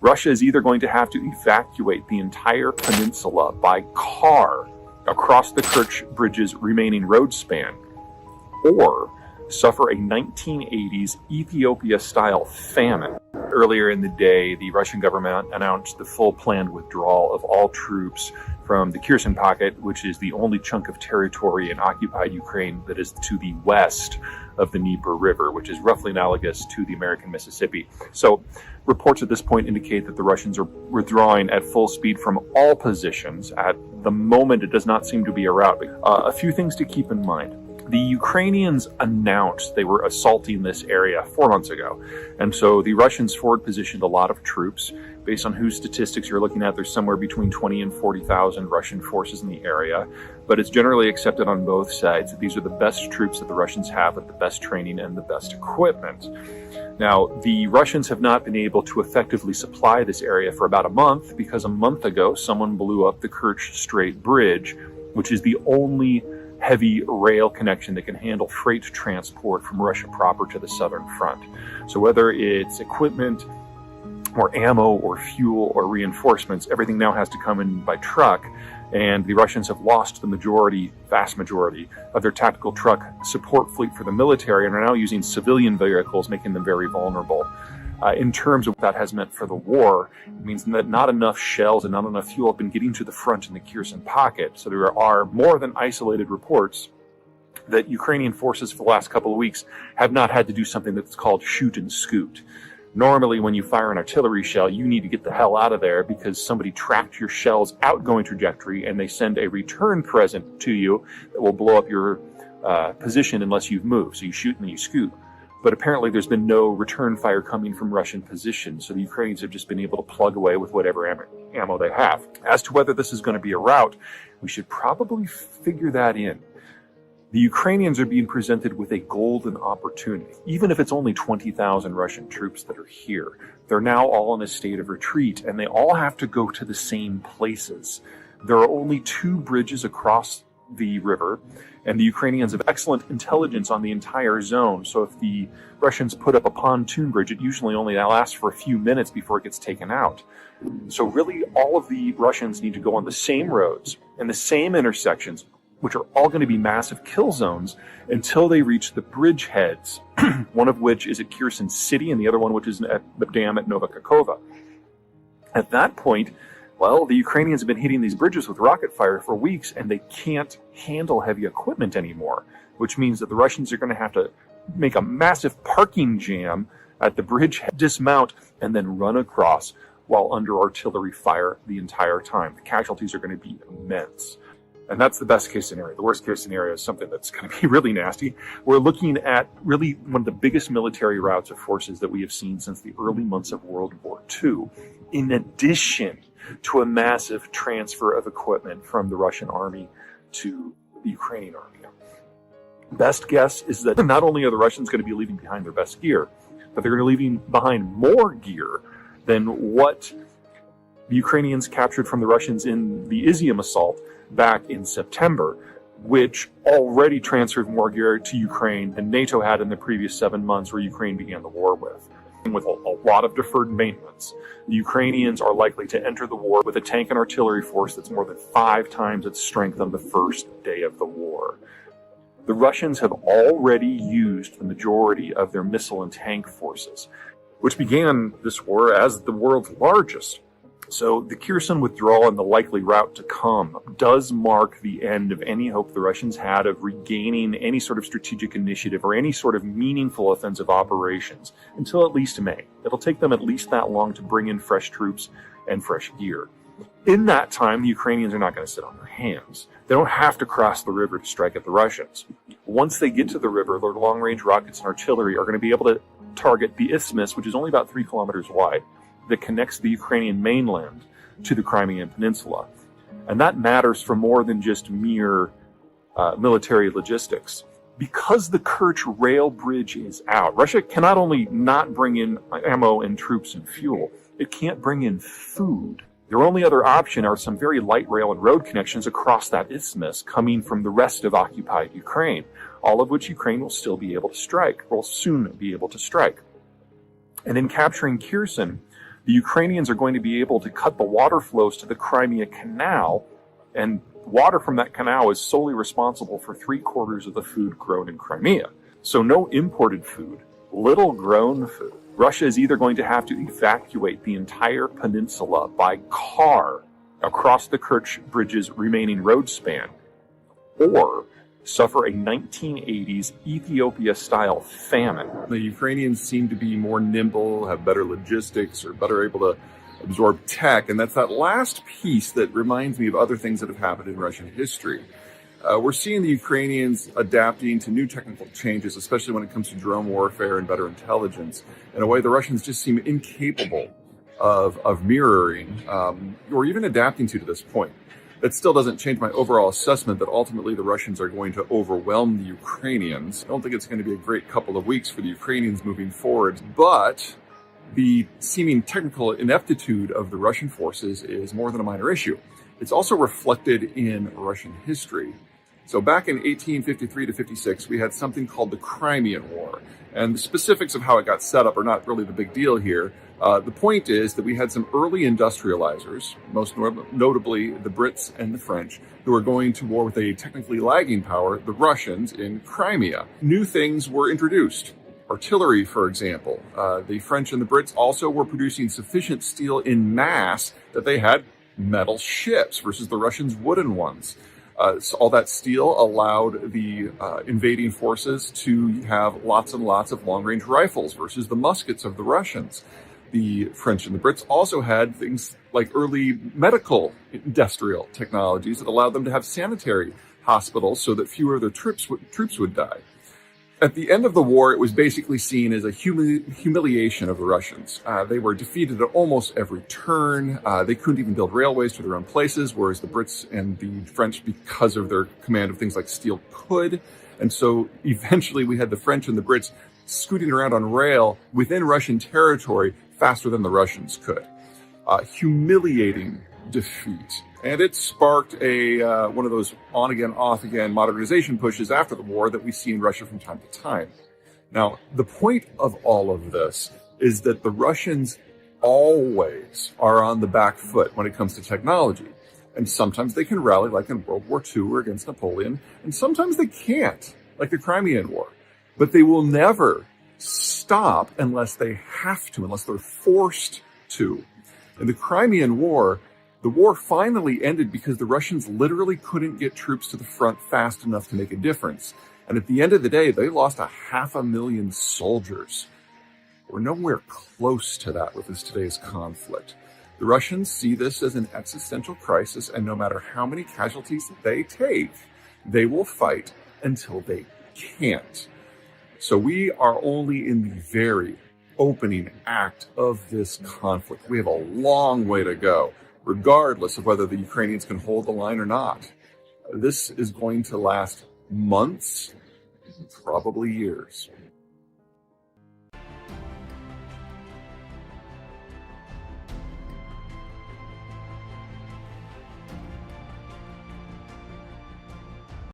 Russia is either going to have to evacuate the entire peninsula by car across the Kerch Bridge's remaining road span, or suffer a 1980s Ethiopia-style famine. Earlier in the day, the Russian government announced the full planned withdrawal of all troops from the Kherson Pocket, which is the only chunk of territory in occupied Ukraine that is to the west of the Dnieper River, which is roughly analogous to the American Mississippi. So reports at this point indicate that the Russians are withdrawing at full speed from all positions. At the moment, it does not seem to be a rout. A few things to keep in mind. The Ukrainians announced they were assaulting this area 4 months ago. And so the Russians forward positioned a lot of troops. Based on whose statistics you're looking at, there's somewhere between 20 and 40,000 Russian forces in the area. But it's generally accepted on both sides that these are the best troops that the Russians have with the best training and the best equipment. Now, the Russians have not been able to effectively supply this area for about a month because a month ago someone blew up the Kerch Strait Bridge, which is the only heavy rail connection that can handle freight transport from Russia proper to the southern front. So whether it's equipment or ammo or fuel or reinforcements, everything now has to come in by truck, and the Russians have lost the vast majority of their tactical truck support fleet for the military and are now using civilian vehicles, making them very vulnerable. In terms of what that has meant for the war, it means that not enough shells and not enough fuel have been getting to the front in the Kherson Pocket. So there are more than isolated reports that Ukrainian forces for the last couple of weeks have not had to do something that's called shoot and scoot. Normally, when you fire an artillery shell, you need to get the hell out of there because somebody tracked your shell's outgoing trajectory and they send a return present to you that will blow up your position unless you've moved. So you shoot and then you scoot. But apparently there's been no return fire coming from Russian positions, so the Ukrainians have just been able to plug away with whatever ammo they have. As to whether this is going to be a rout, we should probably figure that in. The Ukrainians are being presented with a golden opportunity. Even if it's only 20,000 Russian troops that are here, they're now all in a state of retreat, and they all have to go to the same places. There are only 2 bridges across the river, and the Ukrainians have excellent intelligence on the entire zone. So if the Russians put up a pontoon bridge, it usually only lasts for a few minutes before it gets taken out. So really, all of the Russians need to go on the same roads and the same intersections, which are all going to be massive kill zones until they reach the bridgeheads, one of which is at Kherson City and the other one which is at the dam at Nova Kakhovka. At that point, well, the Ukrainians have been hitting these bridges with rocket fire for weeks, and they can't handle heavy equipment anymore, which means that the Russians are going to have to make a massive parking jam at the bridge, dismount, and then run across while under artillery fire the entire time. The casualties are going to be immense. And that's the best case scenario. The worst case scenario is something that's going to be really nasty. We're looking at really one of the biggest military routes of forces that we have seen since the early months of World War II, in addition to a massive transfer of equipment from the Russian army to the Ukrainian army. Best guess is that not only are the Russians going to be leaving behind their best gear, but they're going to be leaving behind more gear than what the Ukrainians captured from the Russians in the Izium assault back in September, which already transferred more gear to Ukraine than NATO had in the previous 7 months where Ukraine began the war with. With a lot of deferred maintenance, the Ukrainians are likely to enter the war with a tank and artillery force that's more than 5 times its strength on the first day of the war. The Russians have already used the majority of their missile and tank forces, which began this war as the world's largest. So the Kherson withdrawal and the likely route to come does mark the end of any hope the Russians had of regaining any sort of strategic initiative or any sort of meaningful offensive operations until at least May. It'll take them at least that long to bring in fresh troops and fresh gear. In that time, the Ukrainians are not going to sit on their hands. They don't have to cross the river to strike at the Russians. Once they get to the river, their long-range rockets and artillery are going to be able to target the isthmus, which is only about 3 kilometers wide, that connects the Ukrainian mainland to the Crimean Peninsula. And that matters for more than just mere military logistics. Because the Kerch rail bridge is out, Russia cannot only not bring in ammo and troops and fuel, it can't bring in food. Their only other option are some very light rail and road connections across that isthmus coming from the rest of occupied Ukraine, all of which Ukraine will still be able to strike, will soon be able to strike. And in capturing Kherson, The Ukrainians are going to be able to cut the water flows to the Crimea Canal, and water from that canal is solely responsible for 3/4 of the food grown in Crimea. So no imported food, little grown food. Russia is either going to have to evacuate the entire peninsula by car across the Kerch Bridge's remaining road span, or suffer a 1980s Ethiopia-style famine. The Ukrainians seem to be more nimble, have better logistics, or better able to absorb tech, and that's that last piece that reminds me of other things that have happened in Russian history. We're seeing the Ukrainians adapting to new technical changes, especially when it comes to drone warfare and better intelligence, in a way the Russians just seem incapable of mirroring or even adapting to this point. That still doesn't change my overall assessment that ultimately the Russians are going to overwhelm the Ukrainians. I don't think it's going to be a great couple of weeks for the Ukrainians moving forward, but the seeming technical ineptitude of the Russian forces is more than a minor issue. It's also reflected in Russian history. So back in 1853 to 56, we had something called the Crimean War. And the specifics of how it got set up are not really the big deal here. The point is that we had some early industrializers, most notably the Brits and the French, who were going to war with a technically lagging power, the Russians, in Crimea. New things were introduced. Artillery, for example. The French and the Brits also were producing sufficient steel in mass that they had metal ships versus the Russians' wooden ones. So all that steel allowed the invading forces to have lots and lots of long-range rifles versus the muskets of the Russians. The French and the Brits also had things like early medical industrial technologies that allowed them to have sanitary hospitals so that fewer of their troops would die. At the end of the war, it was basically seen as a humiliation of the Russians. They were defeated at almost every turn. They couldn't even build railways to their own places, whereas the Brits and the French, because of their command of things like steel, could. And so eventually we had the French and the Brits scooting around on rail within Russian territory faster than the Russians could. Humiliating defeat. And it sparked one of those on-again, off-again modernization pushes after the war that we see in Russia from time to time. Now, the point of all of this is that the Russians always are on the back foot when it comes to technology. And sometimes they can rally, like in World War II or against Napoleon, and sometimes they can't, like the Crimean War. But they will never stop unless they have to, unless they're forced to. In the Crimean War, the war finally ended because the Russians literally couldn't get troops to the front fast enough to make a difference. And at the end of the day, they lost 500,000 soldiers. We're nowhere close to that with today's conflict. The Russians see this as an existential crisis, and no matter how many casualties they take, they will fight until they can't. So we are only in the very opening act of this conflict. We have a long way to go, regardless of whether the Ukrainians can hold the line or not. This is going to last months, probably years.